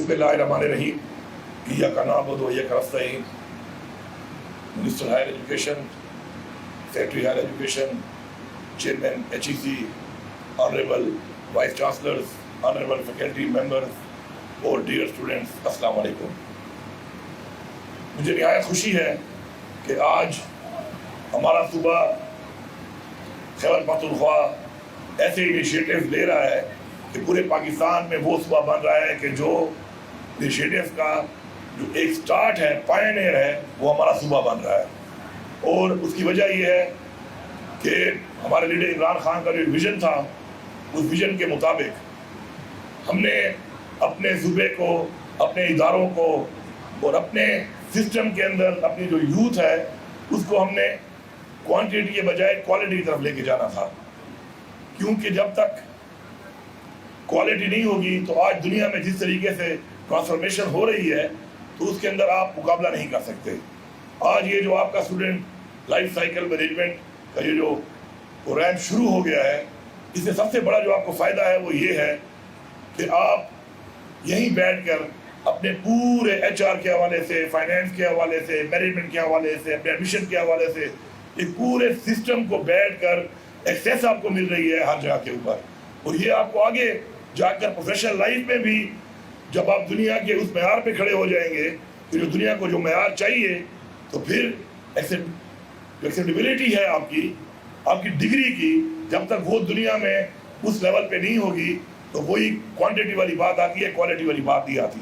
बिस्मिल्लाहिर्रहमानिर्रहीम। इय्याका नअबुदु व इय्याका नस्तईन। Minister higher education, secretary higher education, chairman HEC, honourable vice chancellors, honourable faculty members और डियर स्टूडेंट्स, अस्सलाम वालेकुम। मुझे निहायत खुशी है कि आज हमारा सूबा खैबर पख्तूनख्वा ऐसे इनिशिएटिव ले रहा है कि पूरे पाकिस्तान में वो सूबा बन रहा है कि जो इनिशिएटिव का जो एक स्टार्ट है, पायनियर है, वो हमारा सूबा बन रहा है। और उसकी वजह ये है कि हमारे लीडर इमरान खान का जो विज़न था, उस विज़न के मुताबिक हमने अपने सूबे को, अपने इदारों को और अपने सिस्टम के अंदर अपनी जो यूथ है उसको हमने क्वांटिटी के बजाय क्वालिटी की तरफ लेके जाना था। क्योंकि जब तक क्वालिटी नहीं होगी तो आज दुनिया में जिस तरीके से ट्रांसफॉर्मेशन हो रही है तो उसके अंदर आप मुकाबला नहीं कर सकते। आज ये जो आपका स्टूडेंट लाइफ साइकिल मैनेजमेंट का ये जो प्रोग्राम शुरू हो गया है, इससे सबसे बड़ा जो आपको फ़ायदा है वो ये है कि आप यहीं बैठकर अपने पूरे HR के हवाले से, फाइनेंस के हवाले से, मैनेजमेंट के हवाले से, अपने एडमिशन के हवाले से एक पूरे सिस्टम को बैठकर एक्सेस आपको मिल रही है हर जगह के ऊपर। और ये आपको आगे जाकर प्रोफेशनल लाइफ में भी जब आप दुनिया के उस मैार पे खड़े हो जाएंगे तो जो दुनिया को जो मैार चाहिए, तो फिर एक्सेप्टेबिलिटी है आपकी डिग्री की, जब तक वो दुनिया में उस लेवल पे नहीं होगी तो वही क्वांटिटी वाली बात आती है, क्वालिटी वाली बात नहीं आती।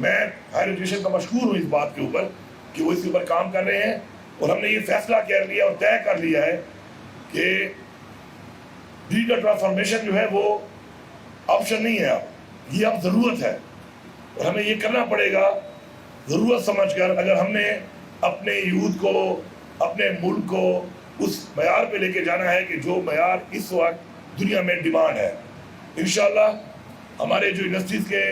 मैं हायर एजुकेशन का मशहूर हूँ इस बात के ऊपर कि वो इसके ऊपर काम कर रहे हैं और हमने ये फैसला कर लिया और तय कर लिया है कि डिजिटल ट्रांसफॉर्मेशन जो है वो ऑप्शन नहीं है, ये अब ज़रूरत है और हमें ये करना पड़ेगा ज़रूरत समझकर। अगर हमने अपने यूथ को, अपने मुल्क को उस मैार पे लेके जाना है कि जो मैार इस वक्त दुनिया में डिमांड है। इंशाल्लाह हमारे जो यूनिवर्सिटीज़ के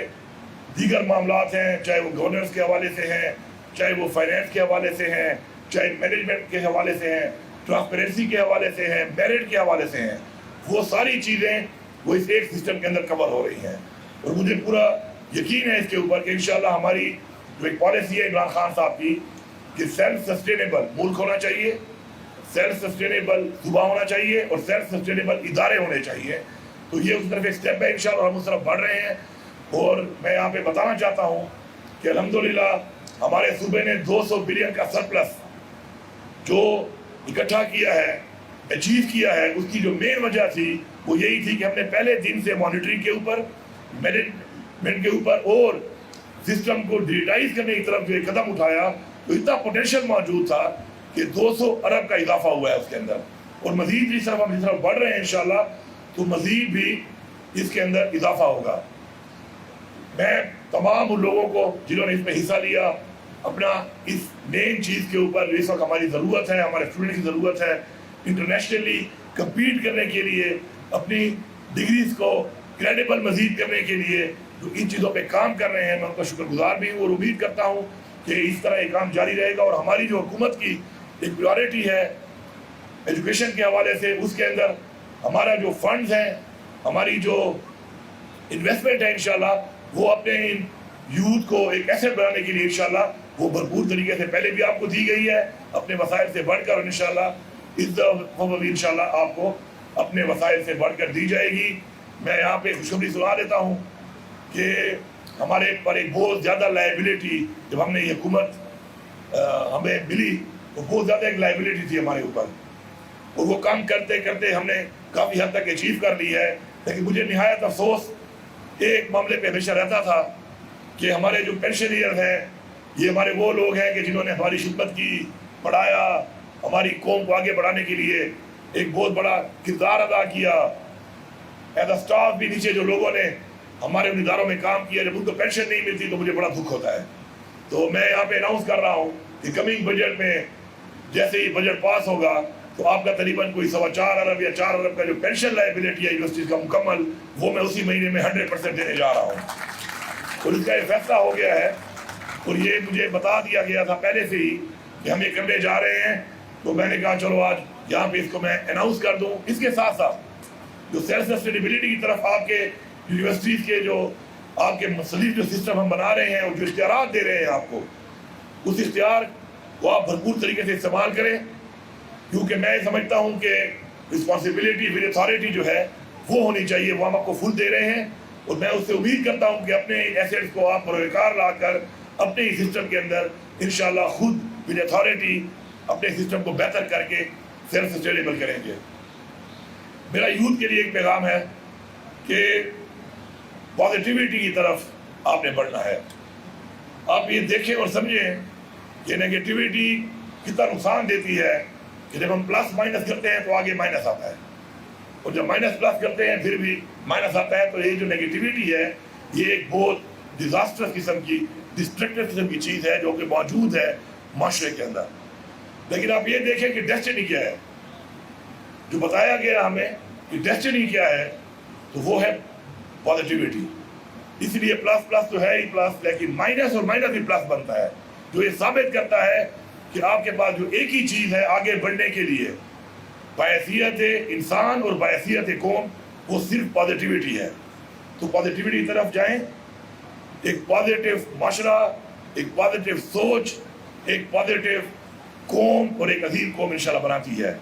दीगर मामलात हैं, चाहे वो गवर्नेंस के हवाले से हैं, चाहे वो फाइनेंस के हवाले से हैं, चाहे मैनेजमेंट के हवाले से हैं, ट्रांसपेरेंसी के हवाले से हैं, मेरिट के हवाले से हैं, वो सारी चीज़ें वो इस एक सिस्टम के अंदर कवर हो रही हैं। और मुझे पूरा यकीन है इसके ऊपर कि इंशाल्लाह हमारी जो एक पॉलिसी है इमरान खान साहब की कि सेल्फ सस्टेनेबल मुल्क होना चाहिए, सेल्फ सस्टेनेबल सूबा होना चाहिए और सेल्फ सस्टेनेबल इदारे होने चाहिए। तो ये उस तरफ एक स्टेप है, इंशाल्लाह हम उस तरफ बढ़ रहे हैं। और मैं यहाँ पे बताना चाहता हूँ कि अल्हम्दुलिल्लाह हमारे सूबे ने 200 बिलियन का सरप्लस जो इकट्ठा किया है, अचीव किया है, उसकी जो मेन वजह थी वो यही थी कि हमने पहले दिन से मॉनिटरिंग के ऊपर, मैनेजमेंट के ऊपर और सिस्टम को डिजिटाइज करने की तरफ जो कदम उठाया, तो इतना पोटेंशियल मौजूद था कि 200 अरब का इजाफा हुआ है उसके अंदर। और मजीद जिस तरफ बढ़ रहे हैं इंशाल्लाह, तो मजीद भी इसके अंदर इजाफा होगा। मैं तमाम उन लोगों को जिन्होंने इसमें हिस्सा लिया, अपना इस मेन चीज़ के ऊपर इस वक्त हमारी ज़रूरत है, हमारे स्टूडेंट की ज़रूरत है, इंटरनेशनली कम्पीट करने के लिए, अपनी डिग्रीज को क्रेडिबल मजीद करने के लिए जो इन चीज़ों पे काम कर रहे हैं, मैं उनका शुक्रगुजार भी हूँ और उम्मीद करता हूँ कि इस तरह ये काम जारी रहेगा। और हमारी जो हुकूमत की एक प्रायोरिटी है एजुकेशन के हवाले से, उसके अंदर हमारा जो फंड्स हैं, हमारी जो इन्वेस्टमेंट है, इंशाल्लाह वो अपने इन यूथ को एक एसेट बनाने के लिए इंशाल्लाह वो भरपूर तरीके से पहले भी आपको दी गई है अपने वसाइल से बढ़कर, और इंशाल्लाह इस दफ़ा भी इंशाल्लाह आपको अपने वसाइल से बढ़कर दी जाएगी। मैं यहाँ पे खुशखबरी सुना देता हूँ कि हमारे पर एक बहुत ज़्यादा लाइबिलिटी, जब हमने ये हुकूमत हमें मिली तो बहुत ज़्यादा एक लाइबिलिटी थी हमारे ऊपर, और वो काम करते करते हमने काफ़ी हद तक अचीव कर ली है। लेकिन मुझे निहायत अफसोस एक मामले पे हमेशा रहता था कि हमारे जो पेंशनियर हैं, ये हमारे वो लोग हैं कि जिन्होंने हमारी खिदमत की, पढ़ाया, हमारी कौम को आगे बढ़ाने के लिए एक बहुत बड़ा किरदार अदा किया। एज अ स्टाफ भी नीचे जो लोगों ने हमारे उन इदारों में काम किया, जब उनको पेंशन नहीं मिलती तो मुझे बड़ा दुख होता है। तो मैं यहाँ पे अनाउंस कर रहा हूँ कि कमिंग बजट में जैसे ही बजट पास होगा तो आपका तकरीबन कोई 4.25 अरब या 4 अरब का जो पेंशन लाइबिलिटी है यूनिवर्सिटीज़ का मुकम्मल, वो मैं उसी महीने में 100% देने जा रहा हूँ। और इसका ये फैसला हो गया है और ये मुझे बता दिया गया था पहले से ही कि हम ये करने जा रहे हैं। तो मैंने कहा चलो आज यहाँ पे इसको मैं अनाउंस कर दूँ। इसके साथ साथ जो सेल्फ सस्टेनेबिलिटी की तरफ आपके यूनिवर्सिटीज़ के जो آپ کے مختلف جو سسٹم ہم بنا رہے ہیں اور جو اختیارات دے رہے ہیں آپ کو، اس اختیار کو آپ بھرپور طریقے سے استعمال کریں، کیونکہ میں سمجھتا ہوں کہ رسپانسبلٹی ود اتھارٹی جو ہے وہ ہونی چاہیے، وہ ہم آپ کو فل دے رہے ہیں، اور میں اس سے امید کرتا ہوں کہ اپنے ایسیٹس کو آپ بروکار لا کر اپنے ہی سسٹم کے اندر انشاءاللہ خود ود اتھارٹی اپنے سسٹم کو بہتر کر کے سیلف سسٹینیبل کریں گے۔ میرا یوتھ کے لیے ایک پیغام ہے کہ پازیٹیوٹی کی طرف آپ نے بڑھنا ہے۔ آپ یہ دیکھیں اور سمجھیں کہ نیگیٹیوٹی کتنا نقصان دیتی ہے کہ جب ہم پلس مائنس کرتے ہیں تو آگے مائنس آتا ہے، اور جب مائنس پلس کرتے ہیں پھر بھی مائنس آتا ہے۔ تو یہ جو نیگیٹیوٹی ہے یہ ایک بہت ڈیزاسٹرس قسم کی، ڈسٹرکٹیو قسم کی چیز ہے جو کہ موجود ہے معاشرے کے اندر۔ لیکن آپ یہ دیکھیں کہ ڈیسٹنی کیا ہے، جو بتایا گیا ہمیں کہ ڈیسٹنی کیا ہے، تو وہ ہے پازیٹیوٹی۔ اس لیے پلس پلس تو ہے ہی پلس، لیکن مائنس اور مائنس بھی پلس بنتا ہے، جو یہ ثابت کرتا ہے کہ آپ کے پاس جو ایک ہی چیز ہے آگے بڑھنے کے لیے بحیثیت انسان اور بحیثیت قوم، وہ صرف پازیٹیوٹی ہے۔ تو پازیٹیوٹی کی طرف جائیں، ایک پازیٹیو معاشرہ، ایک پازیٹیو سوچ، ایک پازیٹیو قوم اور ایک عظیم قوم انشاءاللہ بناتی ہے۔